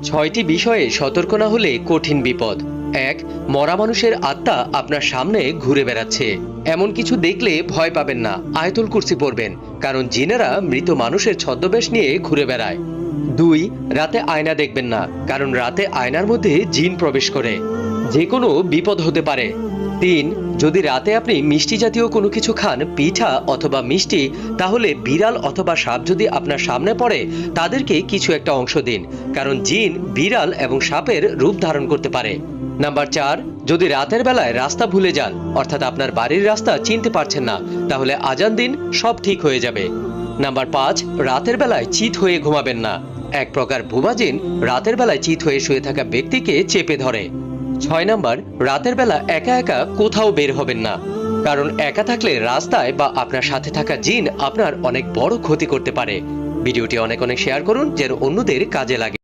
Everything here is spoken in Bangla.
ছয়টি বিষয়ে সতর্ক না হলে কঠিন বিপদ। ১. মরা মানুষের আত্মা আপনার সামনে ঘুরে বেড়াচ্ছে। এমন কিছু দেখলে ভয় পাবেন না, আয়াতুল কুরসি পড়বেন, কারণ জিনেরা মৃত মানুষের ছদ্মবেশ নিয়ে ঘুরে বেড়ায়। ২. রাতে আয়না দেখবেন না, কারণ রাতে আয়নার মধ্যে জিন প্রবেশ করে, যে কোনো বিপদ হতে পারে। ৩. যদি রাতে আপনি মিষ্টি জাতীয় কোনো কিছু খান, পিঠা অথবা মিষ্টি, তাহলে বিড়াল অথবা সাপ যদি আপনার সামনে পড়ে তাদেরকে কিছু একটা অংশ দিন, কারণ জিন বিড়াল এবং সাপের রূপ ধারণ করতে পারে। নাম্বার ৪. যদি রাতের বেলায় রাস্তা ভুলে যান, অর্থাৎ আপনার বাড়ির রাস্তা চিনতে পারছেন না, তাহলে আজান দিন, সব ঠিক হয়ে যাবে। নাম্বার ৫. রাতের বেলায় চিত হয়ে ঘুমাবেন না। এক প্রকার ভুয়া জিন রাতের বেলায় চিত হয়ে শুয়ে থাকা ব্যক্তিকে চেপে ধরে। ৬ নাম্বার, রাতের বেলা একা একা কোথাও বের হবেন না, কারণ একা থাকলে রাস্তায় বা আপনার সাথে থাকা জিন আপনার অনেক বড় ক্ষতি করতে পারে। ভিডিওটি অনেক শেয়ার করুন যেন অন্যদের কাজে লাগে।